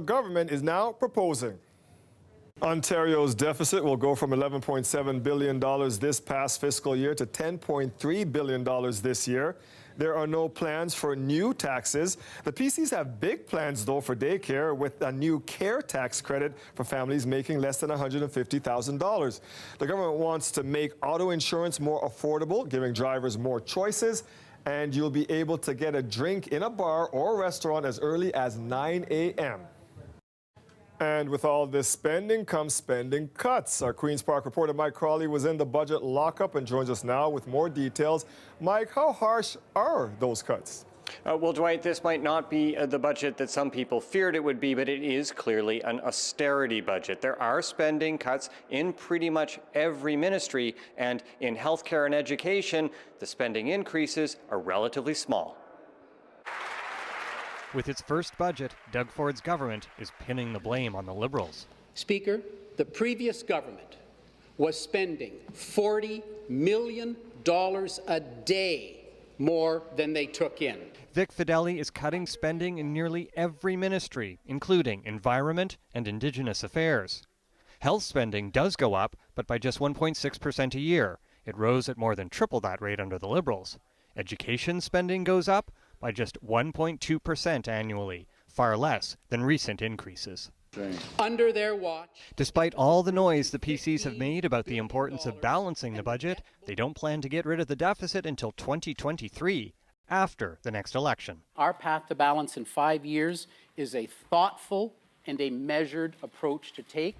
Government is now proposing. Ontario's deficit will go from $11.7 billion this past fiscal year to $10.3 billion this year. There are no plans for new taxes. The PCs have big plans, though, for daycare, with a new care tax credit for families making less than $150,000. The government wants to make auto insurance more affordable, giving drivers more choices, and you'll be able to get a drink in a bar or restaurant as early as 9 a.m. And with all this spending comes spending cuts. Our Queen's Park reporter Mike Crawley was in the budget lockup and joins us now with more details. Mike, how harsh are those cuts? Well, Dwight, this might not be the budget that some people feared it would be, but it is clearly an austerity budget. There are spending cuts in pretty much every ministry, and in healthcare and education, the spending increases are relatively small. With its first budget, Doug Ford's government is pinning the blame on the Liberals. Speaker, the previous government was spending $40 million a day more than they took in. Vic Fideli is cutting spending in nearly every ministry, including Environment and Indigenous Affairs. Health spending does go up, but by just 1.6% a year. It rose at more than triple that rate under the Liberals. Education spending goes up by just 1.2% annually, far less than recent increases. Under their watch. Despite all the noise the PCs have made about the importance of balancing the budget, they don't plan to get rid of the deficit until 2023, after the next election. Our path to balance in 5 years is a thoughtful and a measured approach to take.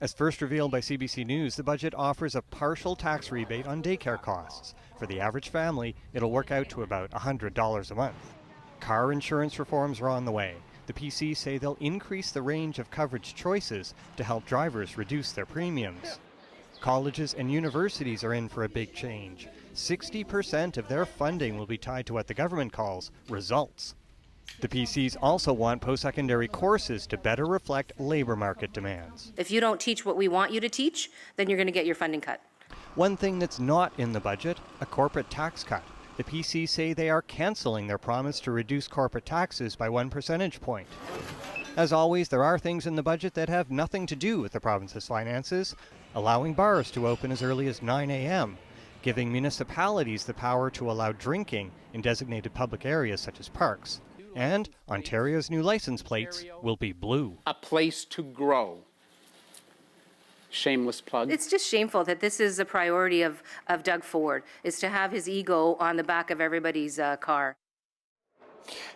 As first revealed by CBC News, the budget offers a partial tax rebate on daycare costs. For the average family, it'll work out to about $100 a month. Car insurance reforms are on the way. The PCs say they'll increase the range of coverage choices to help drivers reduce their premiums. Colleges and universities are in for a big change. 60% of their funding will be tied to what the government calls results. The PCs also want post-secondary courses to better reflect labor market demands. If you don't teach what we want you to teach, then you're going to get your funding cut. One thing that's not in the budget, a corporate tax cut. The PCs say they are canceling their promise to reduce corporate taxes by 1 percentage point. As always, there are things in the budget that have nothing to do with the province's finances, allowing bars to open as early as 9 a.m., giving municipalities the power to allow drinking in designated public areas such as parks. And Ontario's new license plates will be blue. A place to grow. Shameless plug. It's just shameful that this is a priority of Doug Ford, is to have his ego on the back of everybody's car.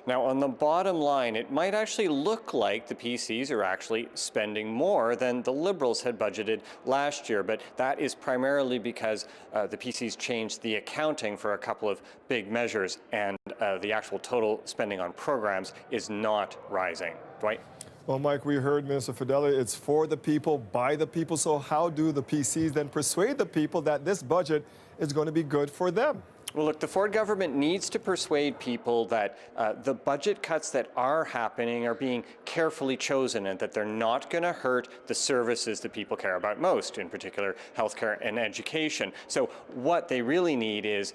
Now, on the bottom line, it might actually look like the PCs are actually spending more than the Liberals had budgeted last year, but that is primarily because the PCs changed the accounting for a couple of big measures, and the actual total spending on programs is not rising. Dwight? Well, Mike, we heard Minister Fideli, it's for the people, by the people. So how do the PCs then persuade the people that this budget is going to be good for them? Well, look, the Ford government needs to persuade people that the budget cuts that are happening are being carefully chosen and that they're not going to hurt the services that people care about most, in particular healthcare and education. So what they really need is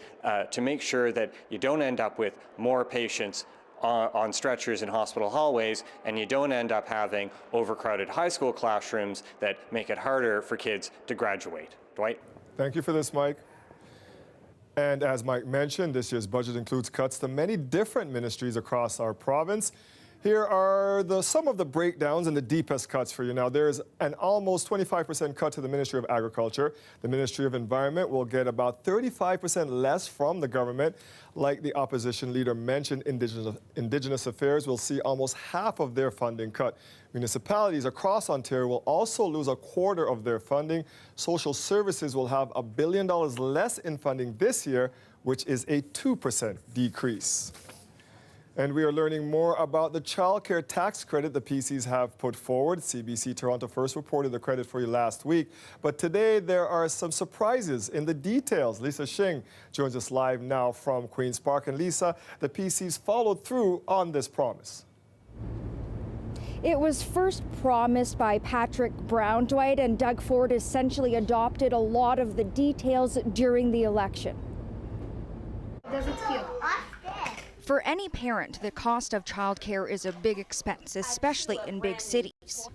to make sure that you don't end up with more patients on stretchers in hospital hallways, and you don't end up having overcrowded high school classrooms that make it harder for kids to graduate. Dwight? Thank you for this, Mike. And as Mike mentioned, this year's budget includes cuts to many different ministries across our province. Here are some of the breakdowns and the deepest cuts for you. Now, there's an almost 25% cut to the Ministry of Agriculture. The Ministry of Environment will get about 35% less from the government. Like the opposition leader mentioned, Indigenous Affairs will see almost half of their funding cut. Municipalities across Ontario will also lose a quarter of their funding. Social services will have $1 billion less in funding this year, which is a 2% decrease. And we are learning more about the childcare tax credit the PCs have put forward. CBC Toronto first reported the credit for you last week. But today there are some surprises in the details. Lisa Shing joins us live now from Queen's Park. And Lisa, the PCs followed through on this promise. It was first promised by Patrick Brown, Dwight, and Doug Ford essentially adopted a lot of the details during the election. Does it feel? For any parent, the cost of childcare is a big expense, especially in big cities.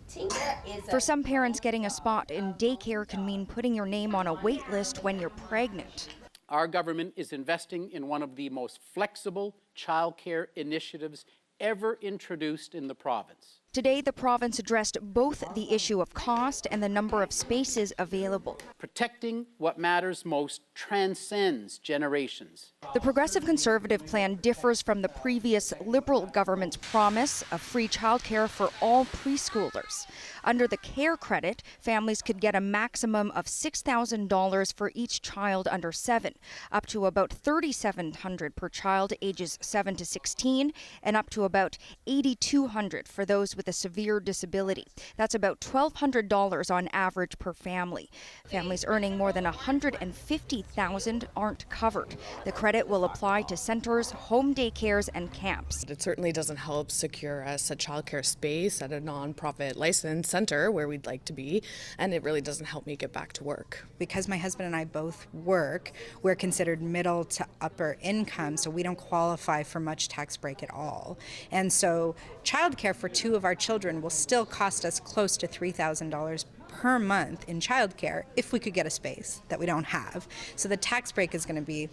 For some parents, getting a spot in daycare can mean putting your name on a wait list when you're pregnant. Our government is investing in one of the most flexible childcare initiatives ever introduced in the province. Today, the province addressed both the issue of cost and the number of spaces available. Protecting what matters most transcends generations. The Progressive Conservative plan differs from the previous Liberal government's promise of free childcare for all preschoolers. Under the care credit, families could get a maximum of $6,000 for each child under 7, up to about $3,700 per child ages 7 to 16, and up to about $8,200 for those with a severe disability. That's about $1,200 on average per family. Families earning more than $150,000 aren't covered. The credit will apply to centers, home daycares, and camps. It certainly doesn't help secure us a childcare space at a nonprofit licensed center where we'd like to be, and it really doesn't help me get back to work. Because my husband and I both work, we're considered middle to upper income, so we don't qualify for much tax break at all. And so childcare for 2 of our children will still cost us close to $3,000 per month in childcare if we could get a space that we don't have. So the tax break is going to be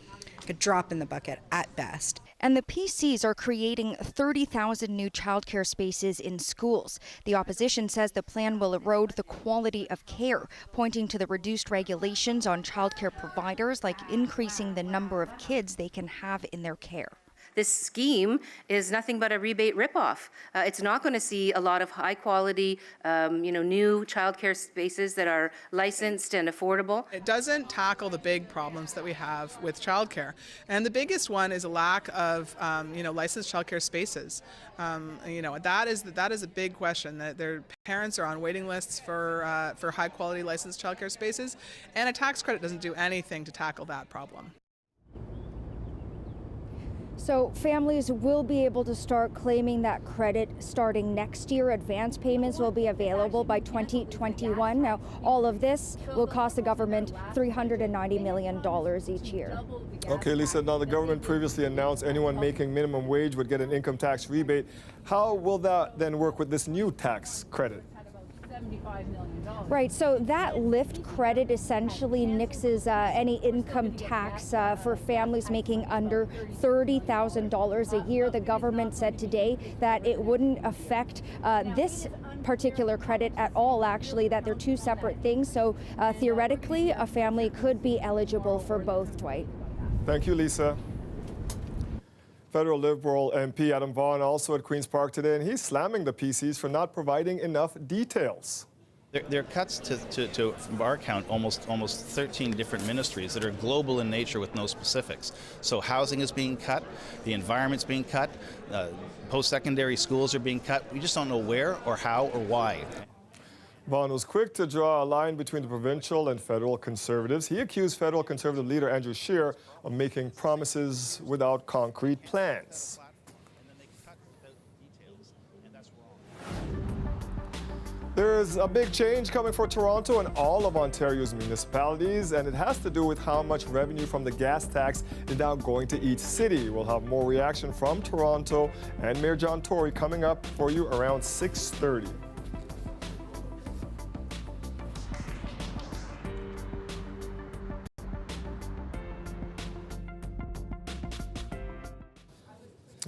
a drop in the bucket at best. And the PCs are creating 30,000 new childcare spaces in schools. The opposition says the plan will erode the quality of care, pointing to the reduced regulations on childcare providers, like increasing the number of kids they can have in their care. This scheme is nothing but a rebate ripoff. It's not going to see a lot of high-quality, new childcare spaces that are licensed and affordable. It doesn't tackle the big problems that we have with childcare, and the biggest one is a lack of, licensed childcare spaces. That is a big question. That their parents are on waiting lists for high-quality licensed childcare spaces, and a tax credit doesn't do anything to tackle that problem. So families will be able to start claiming that credit starting next year. Advance payments will be available by 2021. Now, all of this will cost the government $390 million each year. Okay, Lisa, now the government previously announced anyone making minimum wage would get an income tax rebate. How will that then work with this new tax credit? Right, so that lift credit essentially nixes any income tax for families making under $30,000 a year. The government said today that it wouldn't affect this particular credit at all, actually, that they're two separate things. So theoretically, a family could be eligible for both, Dwight. Thank you, Lisa. Federal Liberal MP Adam Vaughan also at Queen's Park today, and he's slamming the PCs for not providing enough details. There are cuts to from our count, almost 13 different ministries that are global in nature with no specifics. So housing is being cut, the environment's being cut, post-secondary schools are being cut. We just don't know where or how or why. Vaughan was quick to draw a line between the provincial and federal Conservatives. He accused federal Conservative leader Andrew Scheer of making promises without concrete plans. There's a big change coming for Toronto and all of Ontario's municipalities, and it has to do with how much revenue from the gas tax is now going to each city. We'll have more reaction from Toronto and Mayor John Tory coming up for you around 6:30.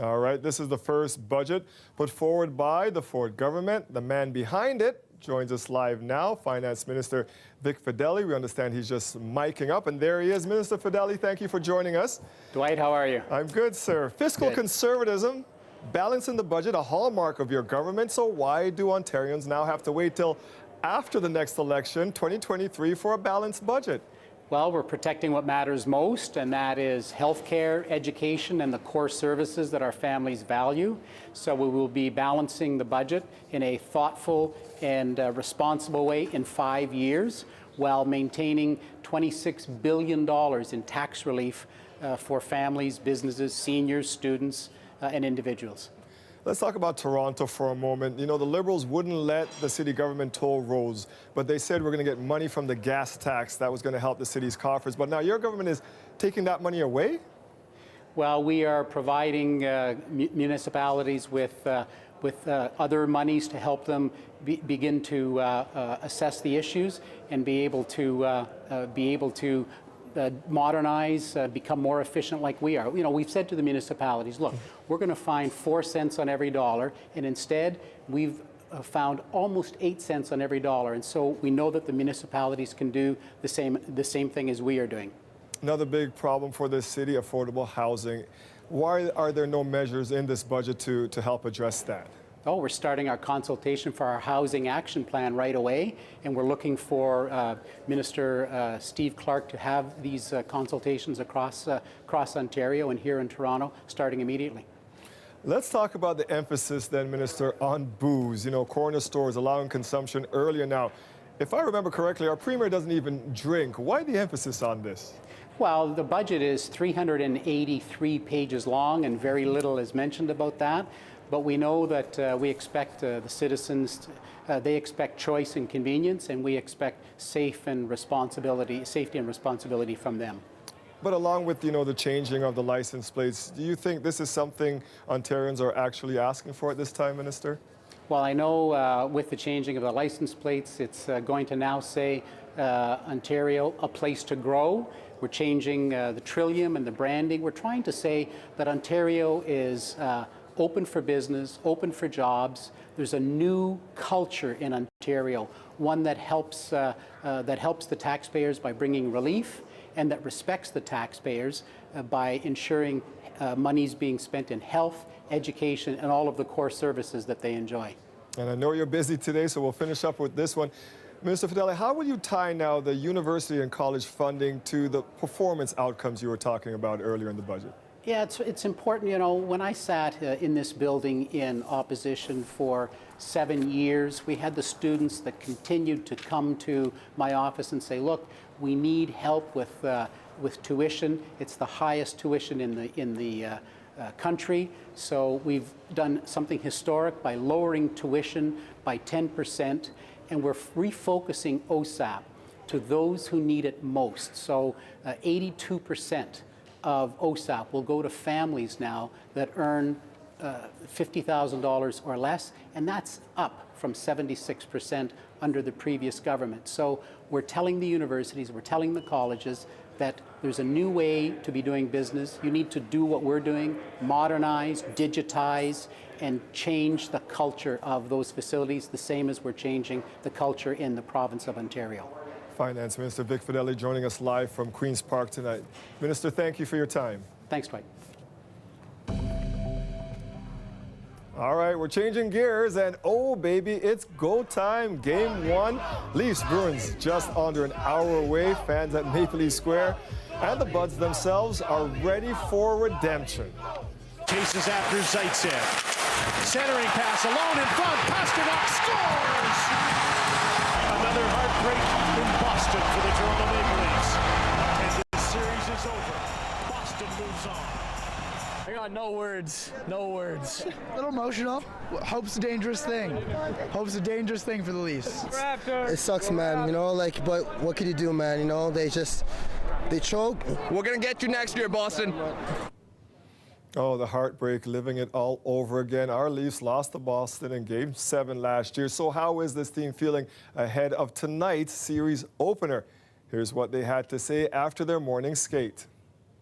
All right, this is the first budget put forward by the Ford government. The man behind it joins us live now, Finance Minister Vic Fedeli. We understand he's just miking up, and there he is. Minister Fedeli, thank you for joining us. Dwight, how are you? I'm good, sir. Fiscal conservatism, balancing the budget, a hallmark of your government. So why do Ontarians now have to wait till after the next election, 2023, for a balanced budget? Well, we're protecting what matters most, and that is healthcare, education, and the core services that our families value. So we will be balancing the budget in a thoughtful and responsible way in 5 years, while maintaining $26 billion in tax relief for families, businesses, seniors, students, and individuals. Let's talk about Toronto for a moment. You know, the Liberals wouldn't let the city government toll roads, but they said we're going to get money from the gas tax that was going to help the city's coffers. But now your government is taking that money away? Well, we are providing municipalities with other monies to help them begin to assess the issues and be able to modernize, become more efficient like we are. You know, we've said to the municipalities, look, we're going to find 4 cents on every dollar, and instead we've found almost 8 cents on every dollar. And so we know that the municipalities can do the same thing as we are doing. Another big problem for this city, affordable housing. Why are there no measures in this budget to help address that? Oh, we're starting our consultation for our housing action plan right away, and we're looking for Minister Steve Clark to have these consultations across Ontario and here in Toronto starting immediately. Let's talk about the emphasis then, Minister, on booze. You know, corner stores allowing consumption earlier now. If I remember correctly, our Premier doesn't even drink. Why the emphasis on this? Well, the budget is 383 pages long, and very little is mentioned about that. But we know that we expect the citizens, they expect choice and convenience, and we expect safety and responsibility from them. But along with, you know, the changing of the license plates, do you think this is something Ontarians are actually asking for at this time, Minister? Well, I know with the changing of the license plates, it's going to now say Ontario, a place to grow. We're changing the trillium and the branding. We're trying to say that Ontario is open for business, open for jobs. There's a new culture in Ontario, one that helps the taxpayers by bringing relief, and that respects the taxpayers by ensuring money's being spent in health, education, and all of the core services that they enjoy. And I know you're busy today, so we'll finish up with this one. Minister Fedeli, how will you tie now the university and college funding to the performance outcomes you were talking about earlier in the budget? Yeah, it's important. You know, when I sat in this building in opposition for 7 years, we had the students that continued to come to my office and say, look, we need help with tuition. It's the highest tuition in the country. So we've done something historic by lowering tuition by 10%, and we're refocusing OSAP to those who need it most. So 82% of OSAP will go to families now that earn $50,000 or less, and that's up from 76% under the previous government. So we're telling the universities, we're telling the colleges that there's a new way to be doing business. You need to do what we're doing, modernize, digitize, and change the culture of those facilities, the same as we're changing the culture in the province of Ontario. Finance Minister Vic Fedeli joining us live from Queen's Park tonight. Minister, thank you for your time. Thanks, Dwight. All right, we're changing gears, and oh, baby, it's go time. Game 1. Leafs Bruins just under an hour away. Fans at Maple Leaf Square and the Buds themselves are ready for redemption. Chases after Zaitsev. Centering pass alone in front. Pasternak scores! Another heartbreak in Boston for the Toronto Maple Leafs. And the series is over. Boston moves on. I got no words, no words. A little emotional. Hope's a dangerous thing. Hope's a dangerous thing for the Leafs. It sucks, man, you know, like, but what can you do, man? You know, they choke. We're going to get you next year, Boston. Oh, the heartbreak, living it all over again. Our Leafs lost to Boston in Game 7 last year. So how is this team feeling ahead of tonight's series opener? Here's what they had to say after their morning skate.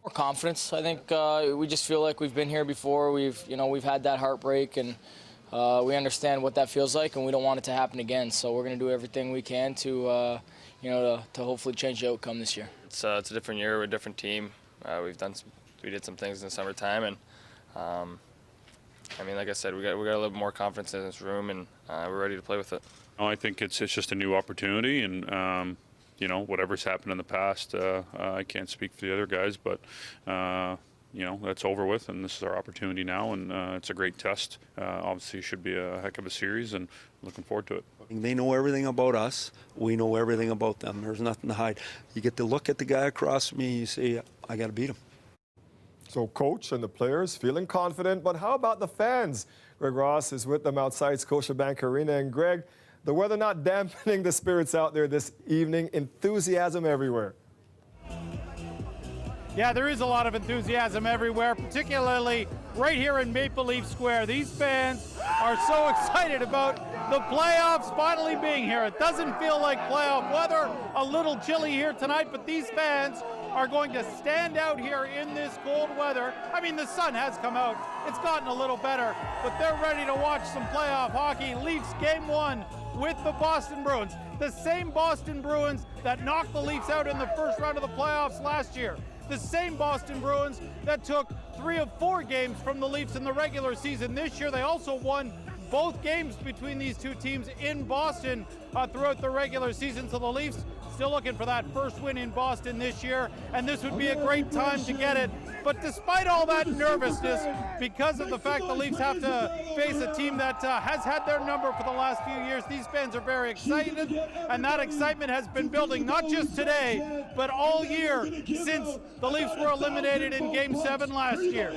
More confidence. I think we just feel like we've been here before. We've had that heartbreak, and we understand what that feels like, and we don't want it to happen again. So we're going to do everything we can to hopefully change the outcome this year. It's a different year. We're a different team. We did some things in the summertime, and I mean, like I said, we got a little more confidence in this room, and we're ready to play with it. I think it's just a new opportunity, and you know, whatever's happened in the past, I can't speak for the other guys, but you know, that's over with, and this is our opportunity now, and it's a great test. Obviously, it should be a heck of a series, and looking forward to it. They know everything about us. We know everything about them. There's nothing to hide. You get to look at the guy across from me, you say, I got to beat him. So coach and the players feeling confident, but how about the fans? Greg Ross is with them outside Scotiabank Arena. And Greg, the weather not dampening the spirits out there this evening, enthusiasm everywhere. Yeah, there is a lot of enthusiasm everywhere, particularly right here in Maple Leaf Square. These fans are so excited about the playoffs finally being here. It doesn't feel like playoff weather, a little chilly here tonight, but these fans are going to stand out here in this cold weather. I mean, the sun has come out. It's gotten a little better, but they're ready to watch some playoff hockey. Leafs Game 1 with the Boston Bruins. The same Boston Bruins that knocked the Leafs out in the first round of the playoffs last year. The same Boston Bruins that took 3 of 4 games from the Leafs in the regular season this year. They also won both games between these two teams in Boston throughout the regular season. So the Leafs still looking for that first win in Boston this year, and this would be a great time to get it. But despite all that nervousness, because of the fact the Leafs have to face a team that has had their number for the last few years, these fans are very excited, and that excitement has been building not just today, but all year since the Leafs were eliminated in Game 7 last year.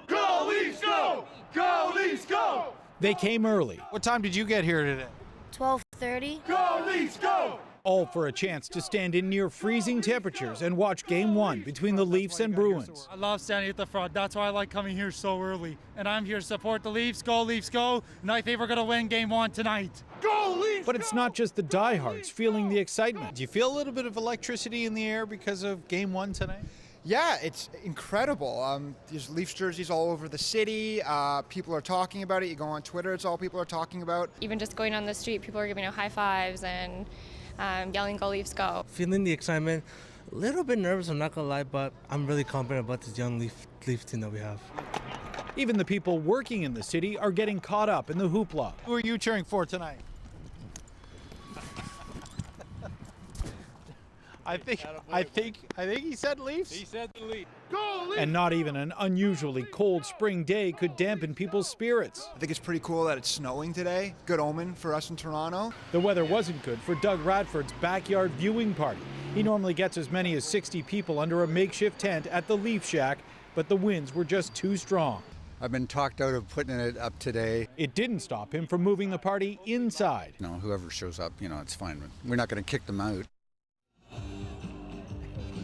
Go Leafs, go! Go Leafs, go! They came early, What time did you get here today? 12:30. Go Leafs, go! all for a chance to stand in near freezing temperatures and watch Game 1 between the Leafs and Bruins. I love standing at the front. That's why I like coming here so early. And I'm here to support the Leafs. Go Leafs, go! And I think we're going to win Game 1 tonight. Go Leafs! But it's not just the diehards feeling the excitement. Do you feel a little bit of electricity in the air because of Game 1 tonight? Yeah, it's incredible. There's Leafs jerseys all over the city. People are talking about it. You go on Twitter, it's all people are talking about. Even just going on the street, people are giving out high fives and yelling, Go Leafs, go. Feeling the excitement, a little bit nervous, I'm not gonna lie, but I'm really confident about this young Leaf team that we have. Even the people working in the city are getting caught up in the hoopla. Who are you cheering for tonight? I think he said Leafs. He said the Leafs. Go Leafs! And not even an unusually cold spring day could dampen people's spirits. I think it's pretty cool that it's snowing today. Good omen for us in Toronto. The weather wasn't good for Doug Radford's backyard viewing party. He normally gets as many as 60 people under a makeshift tent at the Leaf Shack, but the winds were just too strong. I've been talked out of putting it up today. It didn't stop him from moving the party inside. You know, whoever shows up, it's fine. We're not going to kick them out.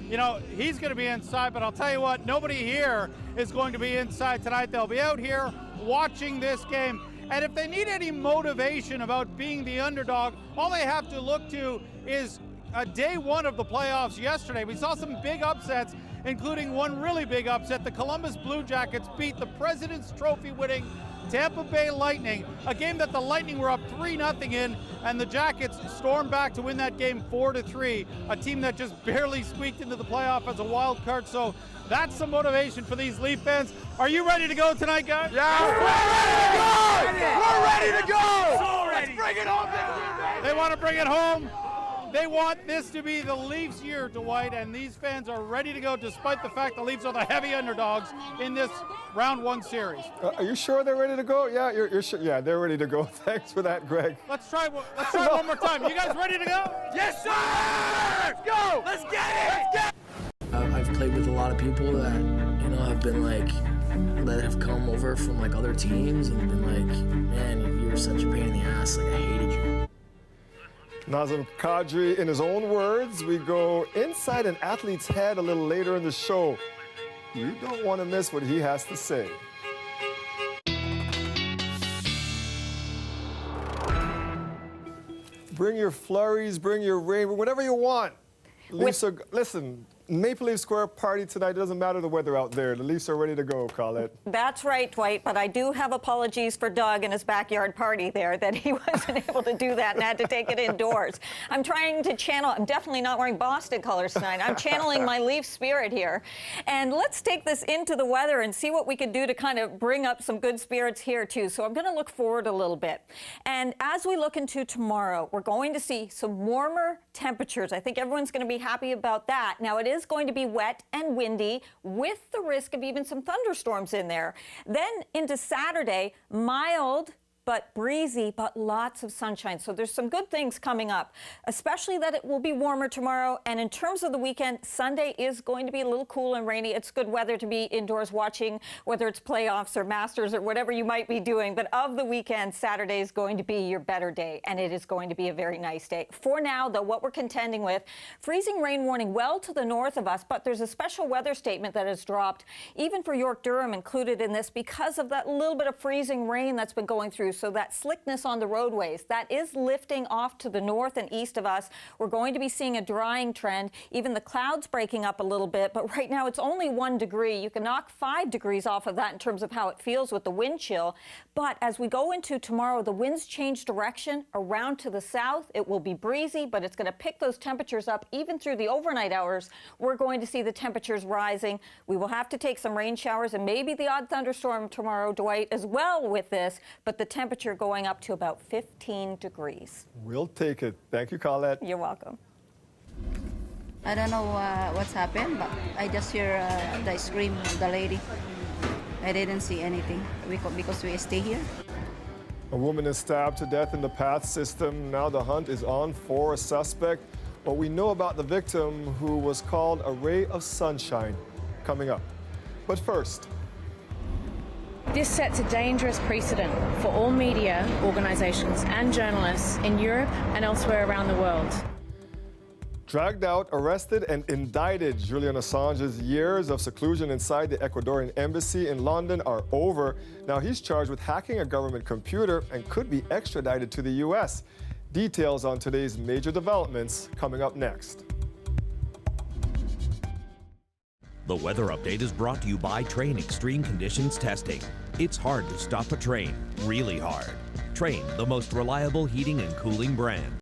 You know, he's going to be inside, but I'll tell you what, nobody here is going to be inside tonight. They'll be out here watching this game. And if they need any motivation about being the underdog, all they have to look to is day 1 of the playoffs yesterday. We saw some big upsets, including one really big upset. The Columbus Blue Jackets beat the President's Trophy winning Tampa Bay Lightning, a game that the Lightning were up 3-0 in, and the Jackets stormed back to win that game 4-3, a team that just barely squeaked into the playoff as a wild card. So that's some motivation for these Leaf fans. Are you ready to go tonight, guys? Yeah, we're ready to go! We're ready to go! So ready. Let's bring it home this year, baby! They want to bring it home. They want this to be the Leafs' year, Dwight, and these fans are ready to go despite the fact the Leafs are the heavy underdogs in this round 1 series. Are you sure they're ready to go? Yeah, you're sure. Yeah, they're ready to go. Thanks for that, Greg. Let's try one more time. You guys ready to go? Yes, sir! Let's go! Let's get it! Let's get it! I've played with a lot of people that, have been that have come over from other teams and been man, you're such a pain in the ass. I hated you. Nazem Kadri, in his own words, we go inside an athlete's head a little later in the show. You don't want to miss what he has to say. Bring your flurries, bring your rain, whatever you want. Listen, Maple Leaf Square party tonight. It doesn't matter the weather out there. The Leafs are ready to go, Colette. That's right, Dwight, but I do have apologies for Doug and his backyard party there, that he wasn't able to do that and had to take it indoors. I'm trying to channel, I'm definitely not wearing Boston colors tonight. I'm channeling my Leaf spirit here. And let's take this into the weather and see what we can do to kind of bring up some good spirits here, too. So I'm going to look forward a little bit. And as we look into tomorrow, we're going to see some warmer temperatures. I think everyone's going to be happy about that. Now, it is going to be wet and windy with the risk of even some thunderstorms in there. Then into Saturday, mild but breezy, but lots of sunshine. So there's some good things coming up, especially that it will be warmer tomorrow. And in terms of the weekend, Sunday is going to be a little cool and rainy. It's good weather to be indoors watching, whether it's playoffs or Masters or whatever you might be doing. But of the weekend, Saturday is going to be your better day, and it is going to be a very nice day. For now, though, what we're contending with, freezing rain warning well to the north of us, but there's a special weather statement that has dropped, even for York Durham included in this, because of that little bit of freezing rain that's been going through. So that slickness on the roadways, that is lifting off to the north and east of us. We're going to be seeing a drying trend, even the clouds breaking up a little bit, but right now it's only 1 degree. You can knock 5 degrees off of that in terms of how it feels with the wind chill. But as we go into tomorrow, the winds change direction around to the south. It will be breezy, but it's going to pick those temperatures up even through the overnight hours. We're going to see the temperatures rising. We will have to take some rain showers and maybe the odd thunderstorm tomorrow, Dwight, as well with this, but the temperature going up to about 15 degrees. We'll take it. Thank you, Colette. You're welcome. I don't know what's happened, but I just hear the scream of the lady. I didn't see anything because we stay here. A woman is stabbed to death in the PATH system. Now the hunt is on for a suspect. What we know about the victim, who was called a ray of sunshine, coming up. But first, this sets a dangerous precedent for all media organisations and journalists in Europe and elsewhere around the world. dragged out, arrested, and indicted. Julian Assange's years of seclusion inside the Ecuadorian embassy in London are over. Now he's charged with hacking a government computer and could be extradited to the U.S. Details on today's major developments coming up next. The weather update is brought to you by Train Extreme Conditions Testing. It's hard to stop a train, really hard. Train, the most reliable heating and cooling brand.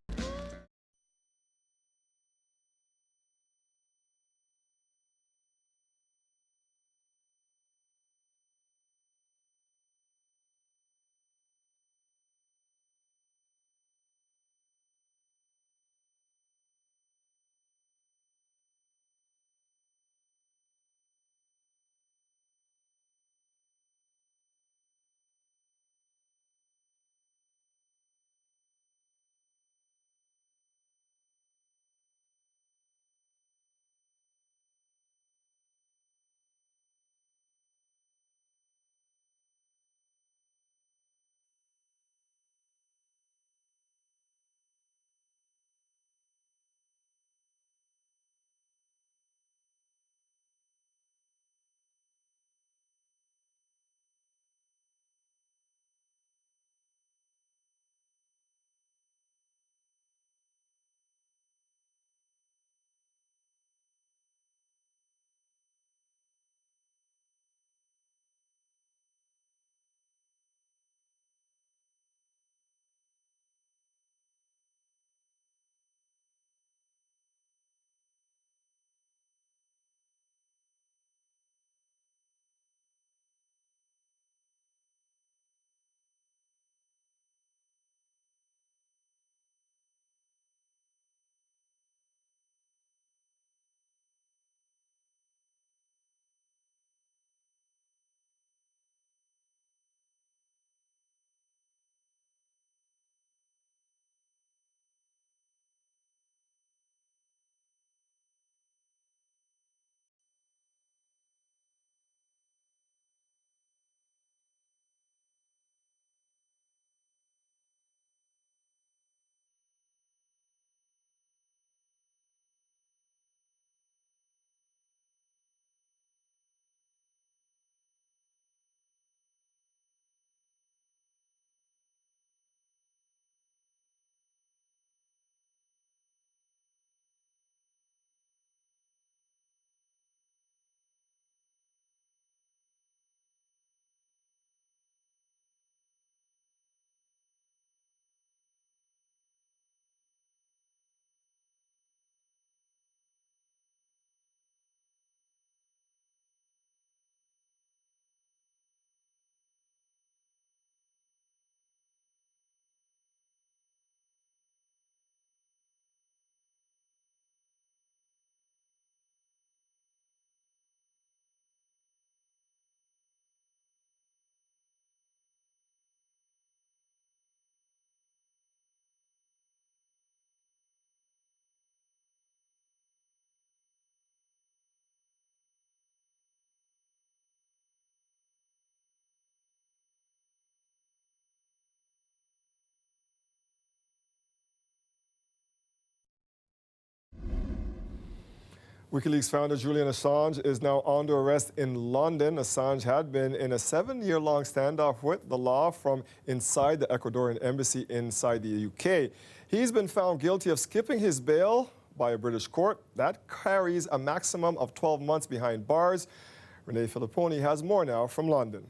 WikiLeaks founder Julian Assange is now under arrest in London. Assange had been in a 7-year-long standoff with the law from inside the Ecuadorian embassy inside the UK. He's been found guilty of skipping his bail by a British court. That carries a maximum of 12 months behind bars. Renee Filipponi has more now from London.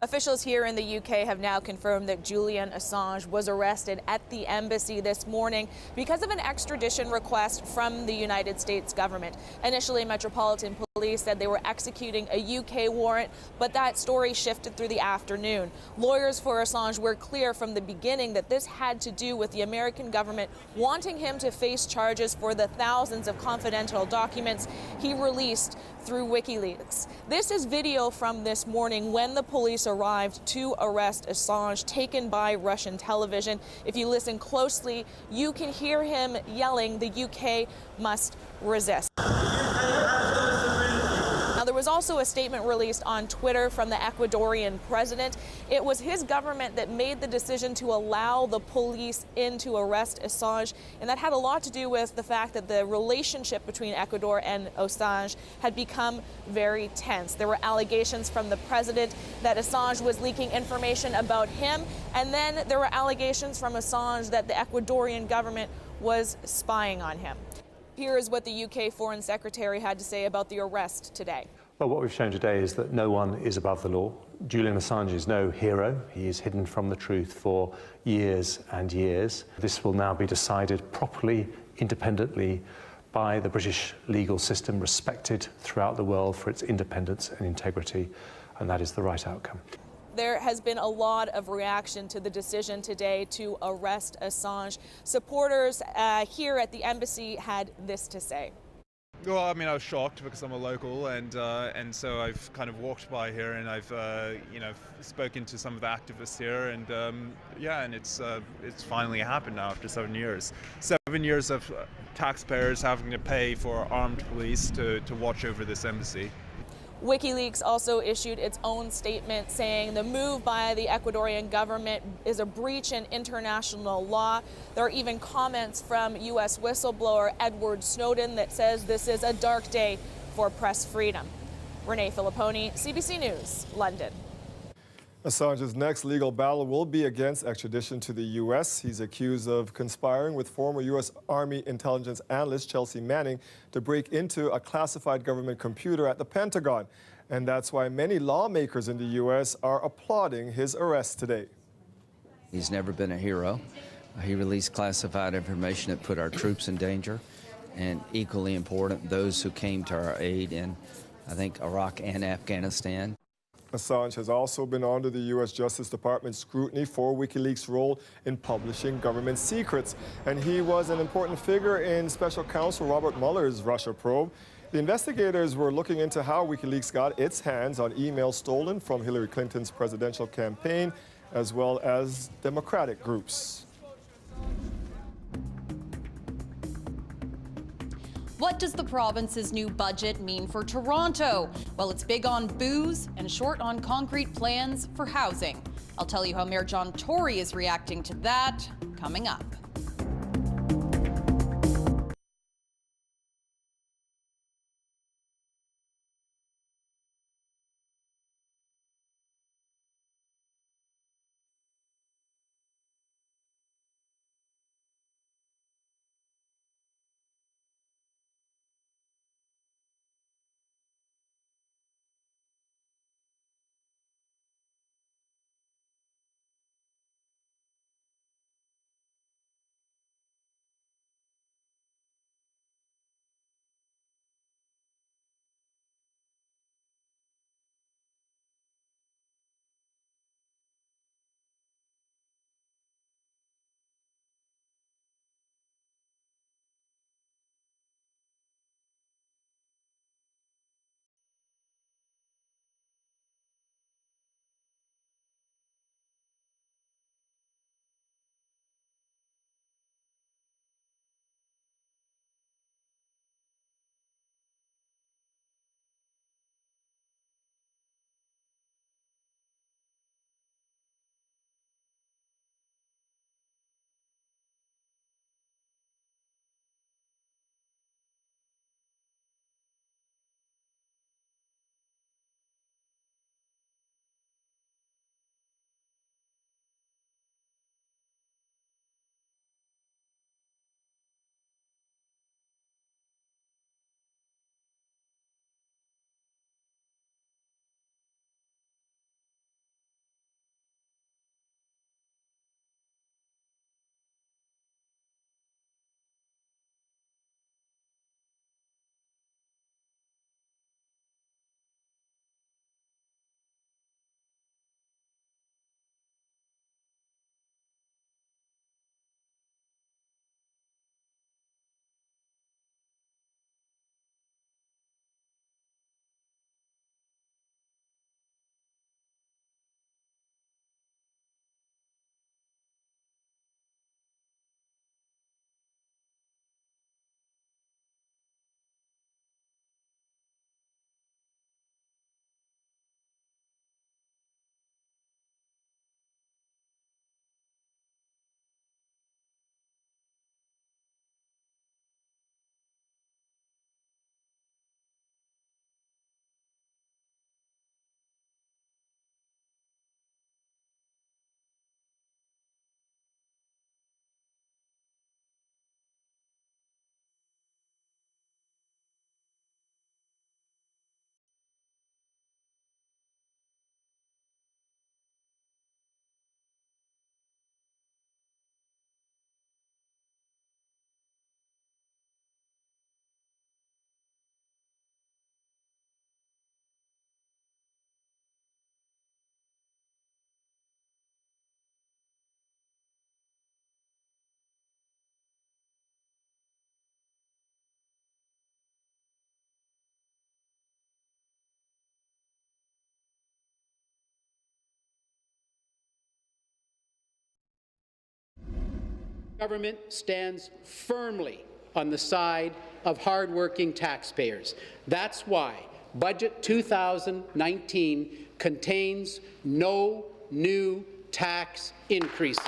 Officials here in the UK have now confirmed that Julian Assange was arrested at the embassy this morning because of an extradition request from the United States government. Initially, Metropolitan Police said they were executing a UK warrant, but that story shifted through the afternoon. Lawyers for Assange were clear from the beginning that this had to do with the American government wanting him to face charges for the thousands of confidential documents he released through WikiLeaks. This is video from this morning when the police arrived to arrest Assange, taken by Russian television. If you listen closely, you can hear him yelling, "The UK must resist." Now, there was also a statement released on Twitter from the Ecuadorian president. It was his government that made the decision to allow the police in to arrest Assange, and that had a lot to do with the fact that the relationship between Ecuador and Assange had become very tense. There were allegations from the president that Assange was leaking information about him, and then there were allegations from Assange that the Ecuadorian government was spying on him. Here is what the UK Foreign Secretary had to say about the arrest today. Well, what we've shown today is that no one is above the law. Julian Assange is no hero. He is hidden from the truth for years and years. This will now be decided properly, independently, by the British legal system, respected throughout the world for its independence and integrity, and that is the right outcome. There has been a lot of reaction to the decision today to arrest Assange. Supporters here at the embassy had this to say. Well, I mean, I was shocked because I'm a local, and so I've kind of walked by here, and I've spoken to some of the activists here, and and it's finally happened now after 7 years. 7 years of taxpayers having to pay for armed police to watch over this embassy. WikiLeaks also issued its own statement saying the move by the Ecuadorian government is a breach in international law. There are even comments from U.S. whistleblower Edward Snowden that says this is a dark day for press freedom. Renee Filipponi, CBC News, London. Assange's next legal battle will be against extradition to the U.S. He's accused of conspiring with former U.S. Army intelligence analyst Chelsea Manning to break into a classified government computer at the Pentagon. And that's why many lawmakers in the U.S. are applauding his arrest today. He's never been a hero. He released classified information that put our troops in danger, and equally important, those who came to our aid in, I think, Iraq and Afghanistan. Assange has also been under the U.S. Justice Department's scrutiny for WikiLeaks' role in publishing government secrets. And he was an important figure in Special Counsel Robert Mueller's Russia probe. The investigators were looking into how WikiLeaks got its hands on emails stolen from Hillary Clinton's presidential campaign, as well as Democratic groups. What does the province's new budget mean for Toronto? Well, it's big on booze and short on concrete plans for housing. I'll tell you how Mayor John Tory is reacting to that coming up. Government stands firmly on the side of hardworking taxpayers. That's why Budget 2019 contains no new tax increases.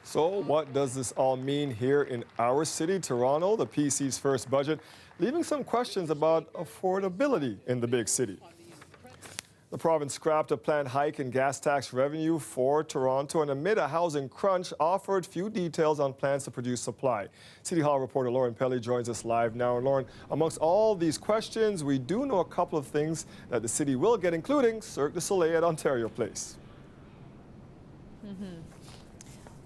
So what does this all mean here in our city, Toronto, the PC's first budget, leaving some questions about affordability in the big city? The province scrapped a planned hike in gas tax revenue for Toronto and amid a housing crunch offered few details on plans to produce supply. City Hall reporter Lauren Pelly joins us live now. And Lauren, amongst all these questions, we do know a couple of things that the city will get, including Cirque du Soleil at Ontario Place.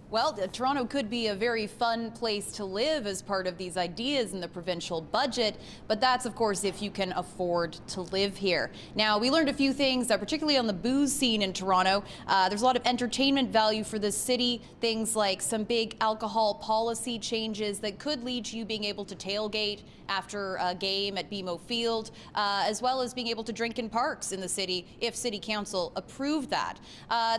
Well, Toronto could be a very fun place to live as part of these ideas in the provincial budget, but that's, of course, if you can afford to live here. Now, we learned a few things, particularly on the booze scene in Toronto. There's a lot of entertainment value for the city, things like some big alcohol policy changes that could lead to you being able to tailgate after a game at BMO Field, as well as being able to drink in parks in the city if City Council approved that.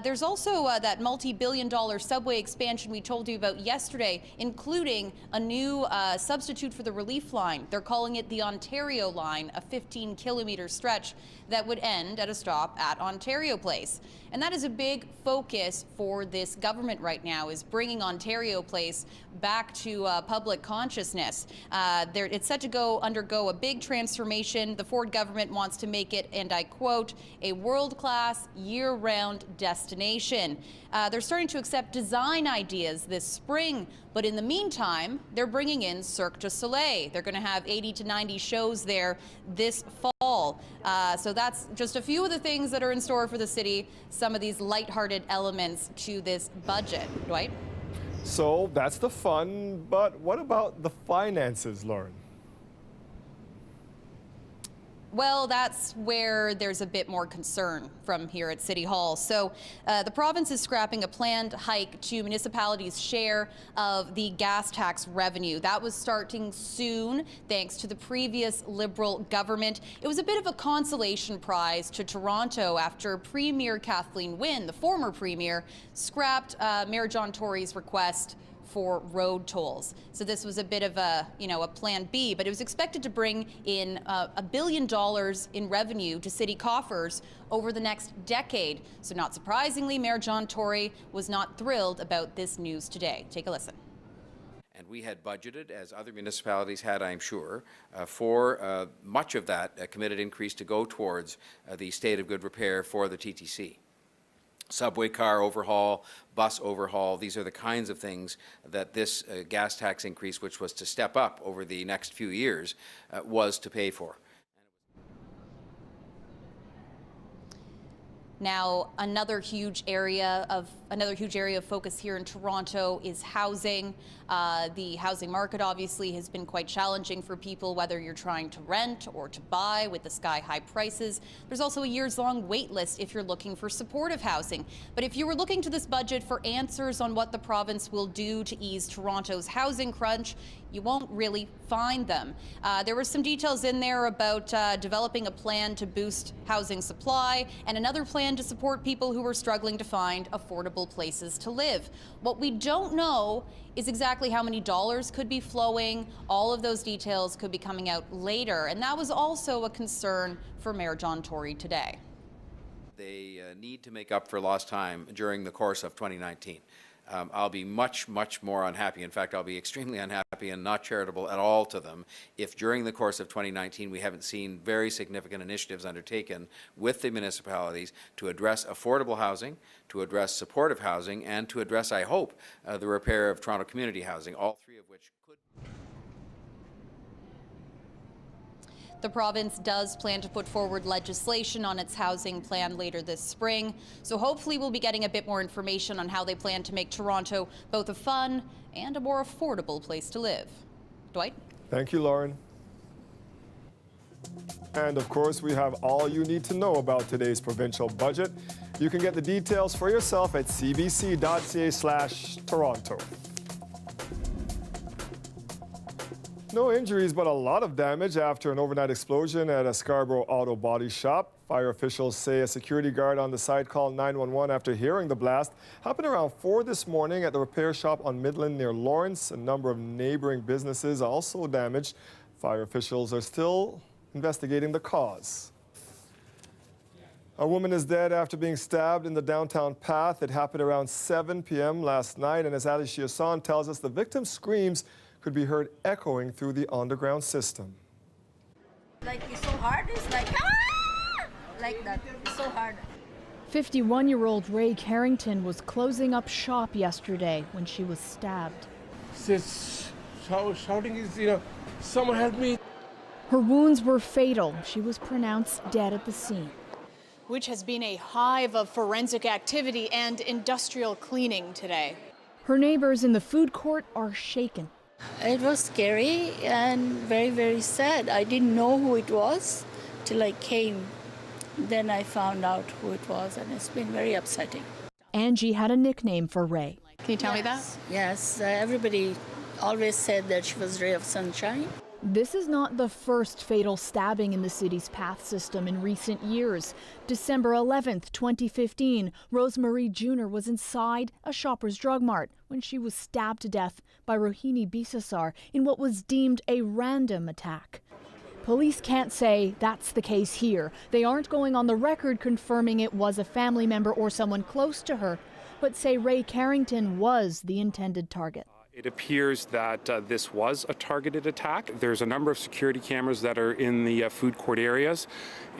There's also that multi-billion-dollar subway expansion we told you about yesterday, including a new substitute for the Relief Line. They're calling it the Ontario Line, a 15-kilometer stretch that would end at a stop at Ontario Place. And that is a big focus for this government right now, is bringing Ontario Place back to public consciousness. It's set to undergo a big transformation. The Ford government wants to make it, and I quote, a world-class, year-round destination. They're starting to accept design ideas this spring, but in the meantime, they're bringing in Cirque du Soleil. They're going to have 80 to 90 shows there this fall. So that's just a few of the things that are in store for the city, some of these lighthearted elements to this budget. Dwight? So that's the fun, but what about the finances, Lauren? Well, that's where there's a bit more concern from here at City Hall. So the province is scrapping a planned hike to municipalities' share of the gas tax revenue. That was starting soon, thanks to the previous Liberal government. It was a bit of a consolation prize to Toronto after Premier Kathleen Wynne, the former premier, scrapped Mayor John Tory's request for road tolls. So this was a bit of a plan B, but it was expected to bring in $1 billion in revenue to city coffers over the next decade. So not surprisingly, Mayor John Tory was not thrilled about this news today. Take a listen. And we had budgeted, as other municipalities had, I'm sure, for much of that committed increase to go towards the state of good repair for the TTC. Subway car overhaul, bus overhaul, these are the kinds of things that this gas tax increase, which was to step up over the next few years, was to pay for. Now, another huge area of focus here in Toronto is housing. The housing market obviously has been quite challenging for people, whether you're trying to rent or to buy with the sky-high prices. There's also a years-long wait list if you're looking for supportive housing. But if you were looking to this budget for answers on what the province will do to ease Toronto's housing crunch, you won't really find them. There were some details in there about developing a plan to boost housing supply and another plan to support people who are struggling to find affordable places to live. What we don't know is exactly how many dollars could be flowing. All of those details could be coming out later, and that was also a concern for Mayor John Tory today. They need to make up for lost time during the course of 2019. I'll be much, much more unhappy. In fact, I'll be extremely unhappy and not charitable at all to them if during the course of 2019 we haven't seen very significant initiatives undertaken with the municipalities to address affordable housing, to address supportive housing, and to address, I hope, the repair of Toronto community housing, all three of which could. The province does plan to put forward legislation on its housing plan later this spring. So hopefully we'll be getting a bit more information on how they plan to make Toronto both a fun and a more affordable place to live. Dwight? Thank you, Lauren. And of course, we have all you need to know about today's provincial budget. You can get the details for yourself at cbc.ca/Toronto. No injuries, but a lot of damage after an overnight explosion at a Scarborough auto body shop. Fire officials say a security guard on the site called 911 after hearing the blast. Happened around 4 this morning at the repair shop on Midland near Lawrence. A number of neighboring businesses also damaged. Fire officials are still investigating the cause. A woman is dead after being stabbed in the downtown Path. It happened around 7 p.m. last night, and as Ali Chiasson tells us, the victim's screams could be heard echoing through the underground system. Like, it's so hard, it's like, ah! Like that, it's so hard. 51-year-old Ray Carrington was closing up shop yesterday when she was stabbed. She's shouting, someone help me. Her wounds were fatal. She was pronounced dead at the scene. Which has been a hive of forensic activity and industrial cleaning today. Her neighbors in the food court are shaken. It was scary and very, very sad. I didn't know who it was till I came. Then I found out who it was, and it's been very upsetting. Angie had a nickname for Ray. Can you tell me that? Yes, everybody always said that she was ray of sunshine. This is not the first fatal stabbing in the city's path system in recent years. December 11th, 2015, Rosemarie Jr. was inside a Shoppers Drug Mart when she was stabbed to death by Rohini Bisasar in what was deemed a random attack. Police can't say that's the case here. They aren't going on the record confirming it was a family member or someone close to her, but say Ray Carrington was the intended target. It appears that this was a targeted attack. There's a number of security cameras that are in the food court areas,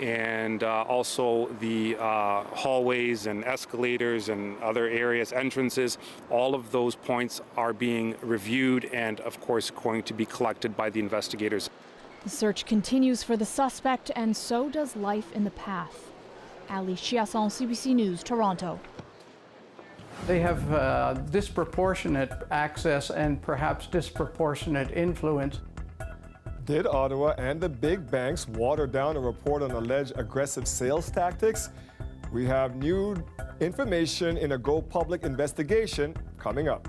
and also the hallways and escalators and other areas, entrances. All of those points are being reviewed and, of course, going to be collected by the investigators. The search continues for the suspect, and so does life in the path. Ali Chiasson, CBC News, Toronto. They have disproportionate access and perhaps disproportionate influence. Did Ottawa and the big banks water down a report on alleged aggressive sales tactics? We have new information in a Go Public investigation coming up.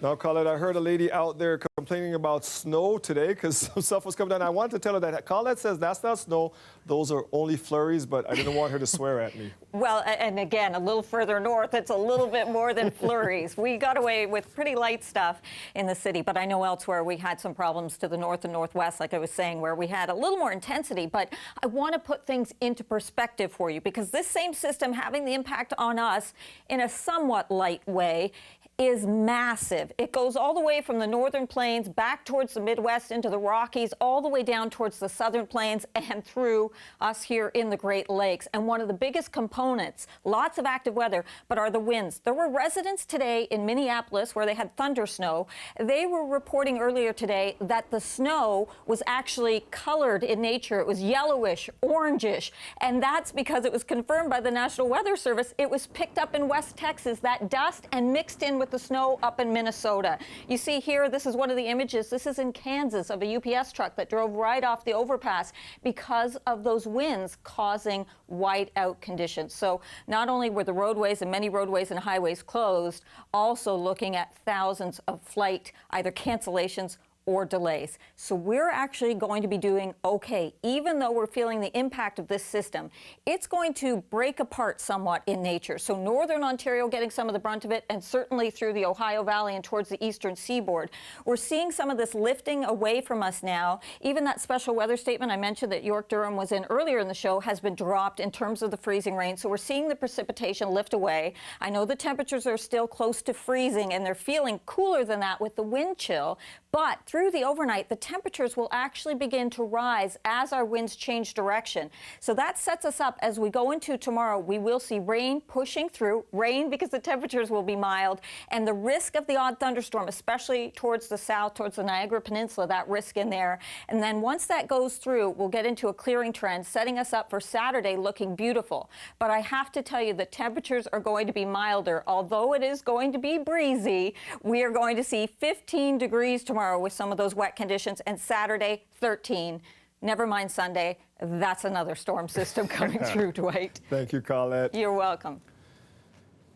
Now, Colette, I heard a lady out there complaining about snow today because some stuff was coming down. I wanted to tell her that Colette says that's not snow. Those are only flurries, but I didn't want her to swear at me. Well, and again, a little further north, it's a little bit more than flurries. We got away with pretty light stuff in the city, but I know elsewhere we had some problems to the north and northwest, like I was saying, where we had a little more intensity. But I want to put things into perspective for you because this same system having the impact on us in a somewhat light way is massive. It goes all the way from the northern plains back towards the Midwest into the Rockies, all the way down towards the southern plains and through us here in the Great Lakes. And one of the biggest components, lots of active weather, but are the winds. There were residents today in Minneapolis where they had thunder snow. They were reporting earlier today that the snow was actually colored in nature. It was yellowish, orangish, and that's because it was confirmed by the National Weather Service. It was picked up in West Texas, that dust, and mixed in with the snow up in Minnesota. You see here, this is one of the images. This is in Kansas of a UPS truck that drove right off the overpass because of those winds causing whiteout conditions. So not only were the roadways and many roadways and highways closed, also looking at thousands of flight either cancellations or delays. So we're actually going to be doing okay, even though we're feeling the impact of this system. It's going to break apart somewhat in nature. So northern Ontario getting some of the brunt of it, and certainly through the Ohio Valley and towards the eastern seaboard. We're seeing some of this lifting away from us now. Even that special weather statement I mentioned that York Durham was in earlier in the show has been dropped in terms of the freezing rain. So we're seeing the precipitation lift away. I know the temperatures are still close to freezing and they're feeling cooler than that with the wind chill, but through the overnight, the temperatures will actually begin to rise as our winds change direction. So that sets us up as we go into tomorrow. We will see rain pushing through, rain because the temperatures will be mild, and the risk of the odd thunderstorm, especially towards the south, towards the Niagara Peninsula, that risk in there. And then once that goes through, we'll get into a clearing trend, setting us up for Saturday looking beautiful. But I have to tell you, the temperatures are going to be milder. Although it is going to be breezy, we are going to see 15 degrees tomorrow with some of those wet conditions, and Saturday 13. Never mind Sunday. That's another storm system coming through, Dwight. Thank you, Colette. You're welcome.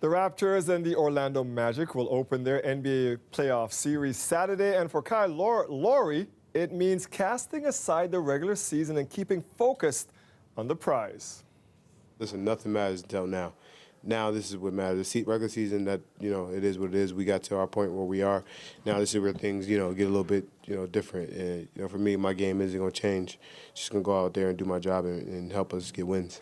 The Raptors and the Orlando Magic will open their NBA playoff series Saturday, and for Kyle Lowry, it means casting aside the regular season and keeping focused on the prize. Listen, nothing matters until now. Now this is what matters. The regular season, that, it is what it is. We got to our point where we are. Now this is where things, get a little bit, different. And, for me, my game isn't going to change. Just going to go out there and do my job and help us get wins.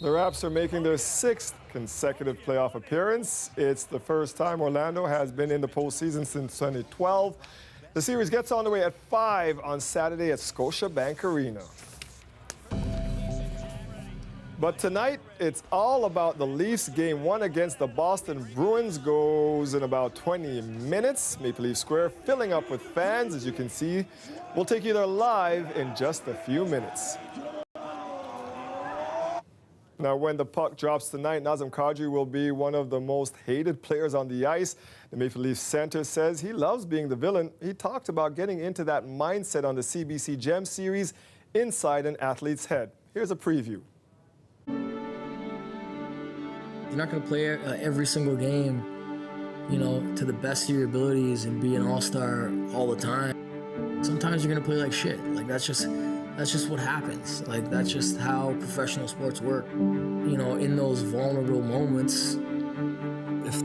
The Raps are making their 6th consecutive playoff appearance. It's the first time Orlando has been in the postseason since 2012. The series gets on the way at 5 on Saturday at Scotiabank Arena. But tonight, it's all about the Leafs. Game 1 against the Boston Bruins goes in about 20 minutes. Maple Leaf Square filling up with fans, as you can see. We'll take you there live in just a few minutes. Now, when the puck drops tonight, Nazem Kadri will be one of the most hated players on the ice. The Maple Leaf center says he loves being the villain. He talked about getting into that mindset on the CBC Gem series, Inside an Athlete's Head. Here's a preview. You're not going to play every single game, to the best of your abilities and be an all-star all the time. Sometimes you're going to play like shit. Like, that's just what happens. Like, that's just how professional sports work. In those vulnerable moments, if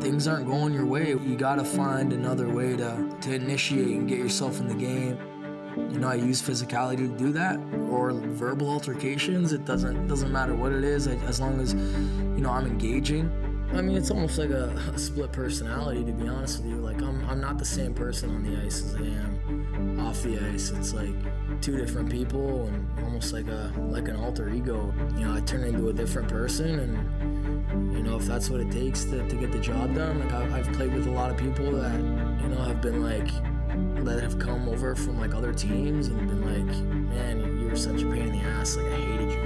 things aren't going your way, you gotta find another way to initiate and get yourself in the game. I use physicality to do that, or verbal altercations. It doesn't matter what it is, as long as, I'm engaging. I mean, it's almost like a split personality, to be honest with you. Like, I'm not the same person on the ice as I am off the ice. It's like two different people and almost like an alter ego. I turn into a different person, and if that's what it takes to get the job done. Like, I've played with a lot of people that have been that have come over from other teams and been like, man, you're such a pain in the ass. Like, I hated you.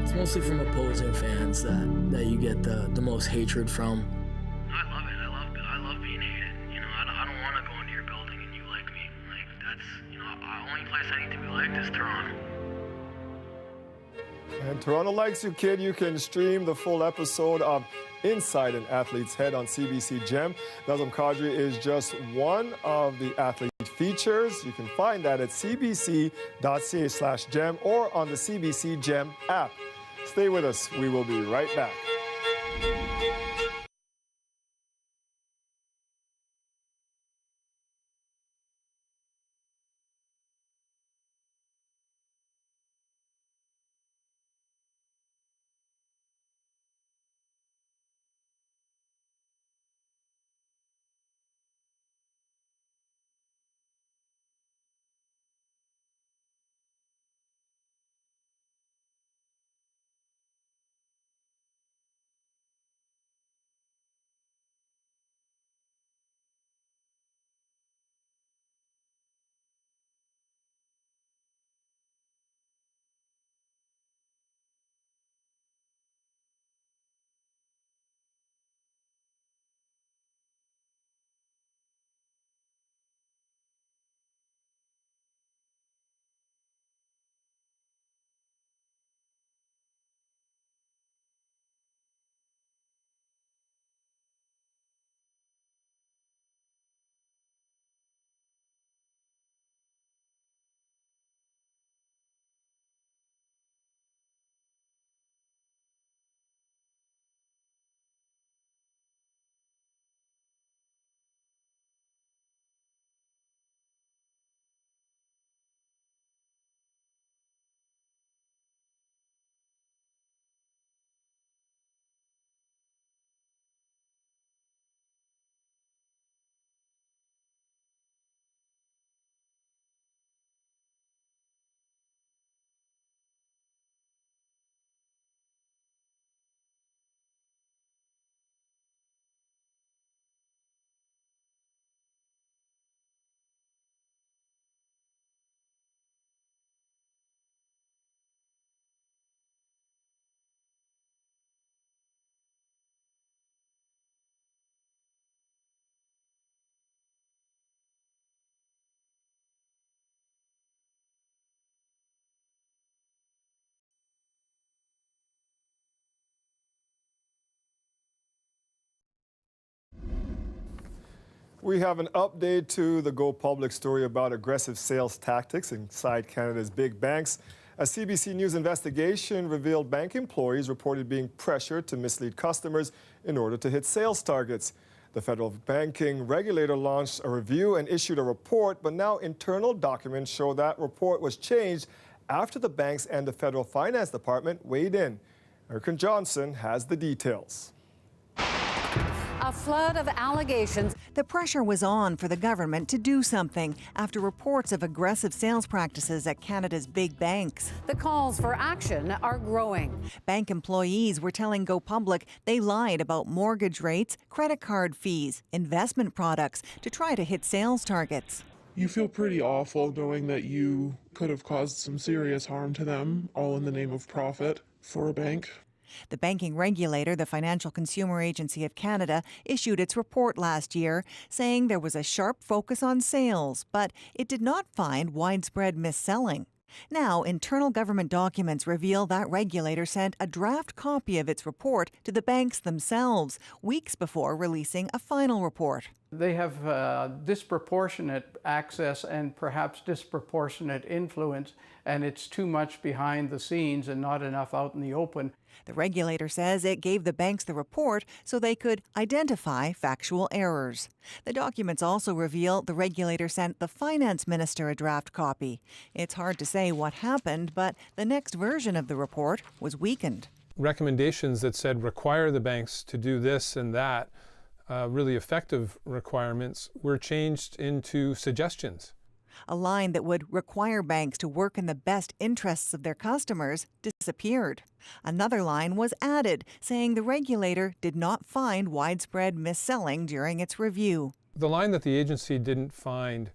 It's mostly from opposing fans that you get the most hatred from. I love it. I love being hated. I don't want to go into your building and you like me. Like, that's, the only place I need to be liked is Toronto. And Toronto likes you, kid. You can stream the full episode of Inside an Athlete's Head on CBC Gem. Nazem Kadri is just one of the athlete features. You can find that at cbc.ca/gem or on the CBC Gem app. Stay with us. We will be right back. We have an update to the Go Public story about aggressive sales tactics inside Canada's big banks. A CBC News investigation revealed bank employees reported being pressured to mislead customers in order to hit sales targets. The federal banking regulator launched a review and issued a report, but now internal documents show that report was changed after the banks and the federal finance department weighed in. Erica Johnson has the details. A flood of allegations. The pressure was on for the government to do something after reports of aggressive sales practices at Canada's big banks. The calls for action are growing. Bank employees were telling Go Public they lied about mortgage rates, credit card fees, investment products to try to hit sales targets. You feel pretty awful knowing that you could have caused some serious harm to them, all in the name of profit for a bank. The banking regulator, the Financial Consumer Agency of Canada, issued its report last year, saying there was a sharp focus on sales, but it did not find widespread mis-selling. Now, internal government documents reveal that regulator sent a draft copy of its report to the banks themselves, weeks before releasing a final report. They have disproportionate access and perhaps disproportionate influence, and it's too much behind the scenes and not enough out in the open. The regulator says it gave the banks the report so they could identify factual errors. The documents also reveal the regulator sent the finance minister a draft copy. It's hard to say what happened, but the next version of the report was weakened. Recommendations that said require the banks to do this and that, really effective requirements, were changed into suggestions. A line that would require banks to work in the best interests of their customers disappeared. Another line was added, saying the regulator did not find widespread mis-selling during its review. The line that the agency didn't find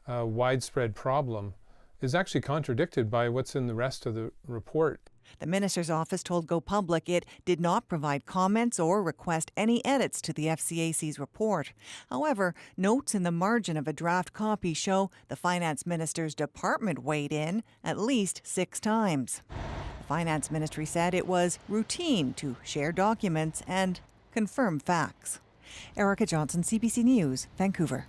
a widespread problem is actually contradicted by what's in the rest of the report. The minister's office told Go Public it did not provide comments or request any edits to the FCAC's report. However, notes in the margin of a draft copy show the finance minister's department weighed in at least 6 times. The finance ministry said it was routine to share documents and confirm facts. Erica Johnson, CBC News, Vancouver.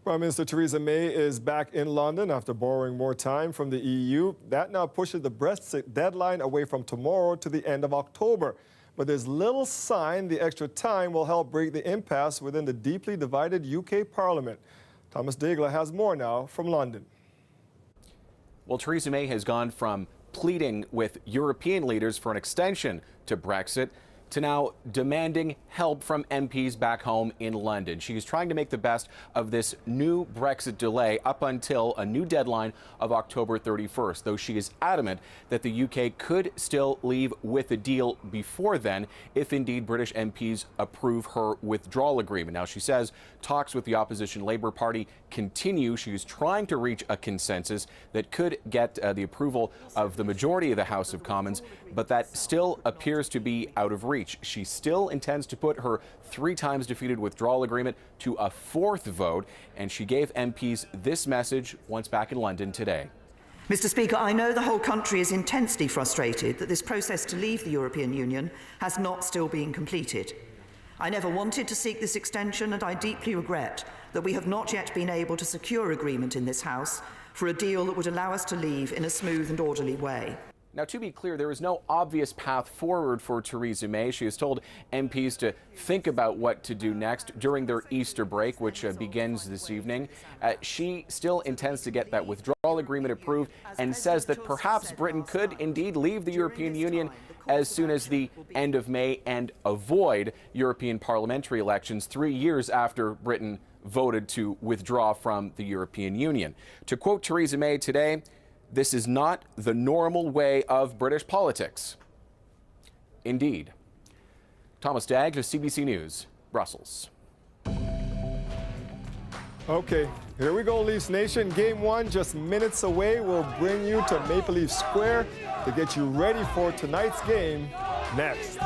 Prime Minister Theresa May is back in London after borrowing more time from the EU. That now pushes the Brexit deadline away from tomorrow to the end of October. But there's little sign the extra time will help break the impasse within the deeply divided UK Parliament. Thomas Daigle has more now from London. Well, Theresa May has gone from pleading with European leaders for an extension to Brexit to now demanding help from MPs back home in London. She is trying to make the best of this new Brexit delay up until a new deadline of October 31st, though she is adamant that the UK could still leave with a deal before then if indeed British MPs approve her withdrawal agreement. Now, she says talks with the opposition Labour Party continue. She is trying to reach a consensus that could get the approval of the majority of the House of Commons, but that still appears to be out of reach. She still intends to put her 3 times defeated withdrawal agreement to a 4th vote, and she gave MPs this message once back in London today. Mr. Speaker, I know the whole country is intensely frustrated that this process to leave the European Union has not still been completed. I never wanted to seek this extension, and I deeply regret that we have not yet been able to secure agreement in this House for a deal that would allow us to leave in a smooth and orderly way. Now, to be clear, there is no obvious path forward for Theresa May. She has told MPs to think about what to do next during their Easter break, which begins this evening. She still intends to get that withdrawal agreement approved and says that perhaps Britain could indeed leave the European Union as soon as the end of May and avoid European parliamentary elections 3 years after Britain voted to withdraw from the European Union. To quote Theresa May today, "This is not the normal way of British politics." Indeed. Thomas Dagg, CBC News, Brussels. Okay, here we go, Leafs Nation. Game 1 just minutes away. We'll bring you to Maple Leaf Square to get you ready for tonight's game next.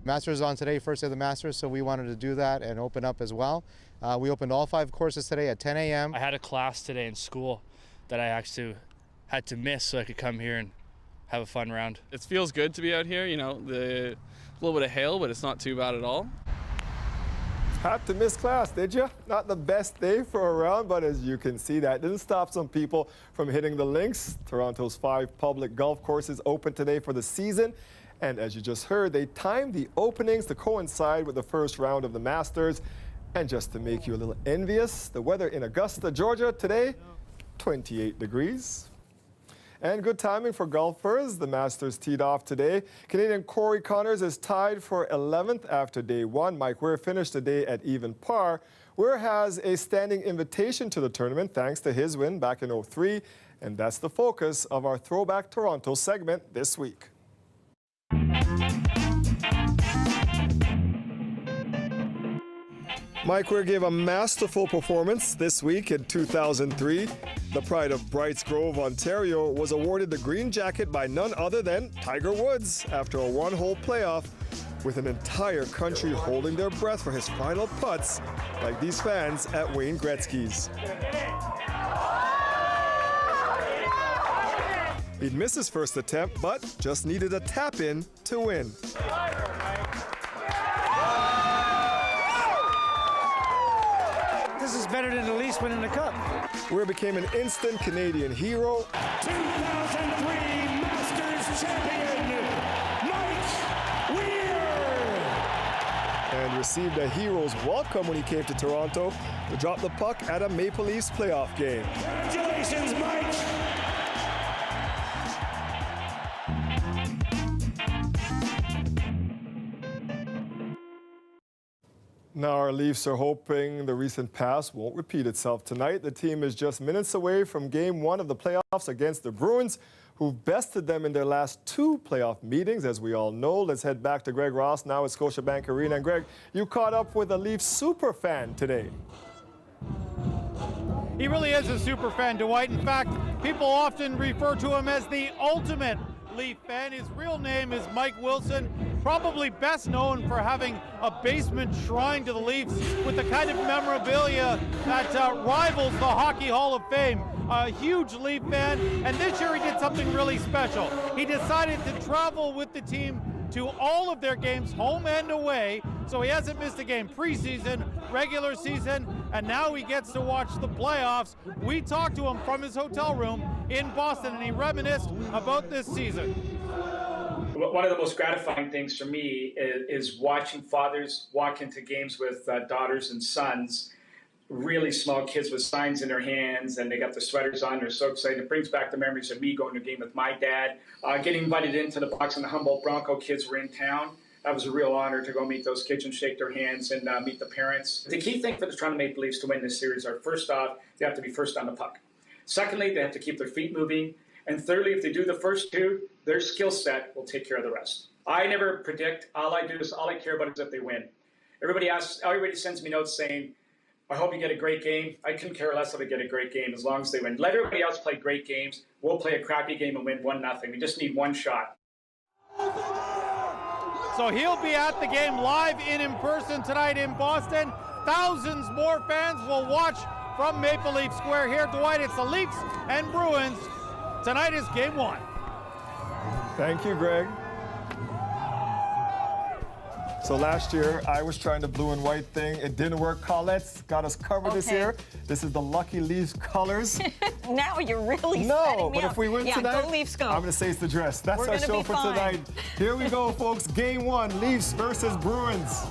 Masters is on today, first day of the Masters, so we wanted to do that and open up as well. We opened all 5 courses today at 10 a.m. I had a class today in school that I actually had to miss so I could come here and have a fun round. It feels good to be out here, you know, a little bit of hail, but it's not too bad at all. Had to miss class, did you? Not the best day for a round, but as you can see, that didn't stop some people from hitting the links. Toronto's 5 public golf courses open today for the season. And as you just heard, they timed the openings to coincide with the first round of the Masters. And just to make you a little envious, the weather in Augusta, Georgia today, 28 degrees. And good timing for golfers. The Masters teed off today. Canadian Corey Connors is tied for 11th after day one. Mike Weir finished the day at even par. Weir has a standing invitation to the tournament thanks to his win back in '03. And that's the focus of our Throwback Toronto segment this week. Mike Weir gave a masterful performance this week in 2003. The pride of Brights Grove, Ontario, was awarded the green jacket by none other than Tiger Woods after a one-hole playoff, with an entire country holding their breath for his final putts, like these fans at Wayne Gretzky's. He'd missed his first attempt, but just needed a tap-in to win. This is better than the Leafs winning the Cup. Weir became an instant Canadian hero. 2003 Masters champion, Mike Weir! And received a hero's welcome when he came to Toronto to drop the puck at a Maple Leafs playoff game. Congratulations, Mike! Now our Leafs are hoping the recent past won't repeat itself tonight. The team is just minutes away from Game 1 of the playoffs against the Bruins, who've bested them in their last 2 playoff meetings, as we all know. Let's head back to Greg Ross now at Scotiabank Arena. And Greg, you caught up with a Leafs super fan today. He really is a super fan, Dwight. In fact, people often refer to him as the ultimate Leaf fan. His real name is Mike Wilson, probably best known for having a basement shrine to the Leafs with the kind of memorabilia that rivals the Hockey Hall of Fame. A huge Leaf fan, and this year he did something really special. He decided to travel with the team to all of their games, home and away, so he hasn't missed a game preseason, regular season, and now he gets to watch the playoffs. We talked to him from his hotel room in Boston, and he reminisced about this season. One of the most gratifying things for me is watching fathers walk into games with daughters and sons, really small kids with signs in their hands, and they got the sweaters on. They're so excited. It brings back the memories of me going to a game with my dad, getting invited into the box, and the Humboldt Bronco kids were in town. That was a real honor to go meet those kids and shake their hands and meet the parents. The key thing for the Toronto Maple Leafs to win this series are, first off, they have to be first on the puck. Secondly, they have to keep their feet moving. And thirdly, if they do the first two, their skill set will take care of the rest. I never predict. All I care about is that they win. Everybody sends me notes saying, I hope you get a great game. I couldn't care less if they get a great game as long as they win. Let everybody else play great games. We'll play a crappy game and win 1-0. We just need one shot. So he'll be at the game live in person tonight in Boston. Thousands more fans will watch from Maple Leaf Square here. Dwight, it's the Leafs and Bruins. Tonight is Game 1. Thank you, Greg. So last year, I was trying the blue and white thing. It didn't work. Colette's got us covered this year. This is the Lucky Leafs colors. Now you're really No, but if we win tonight, go Leafs, go. I'm going to say it's the dress. That's our show for tonight. Here we go, folks. Game 1, Leafs versus Bruins.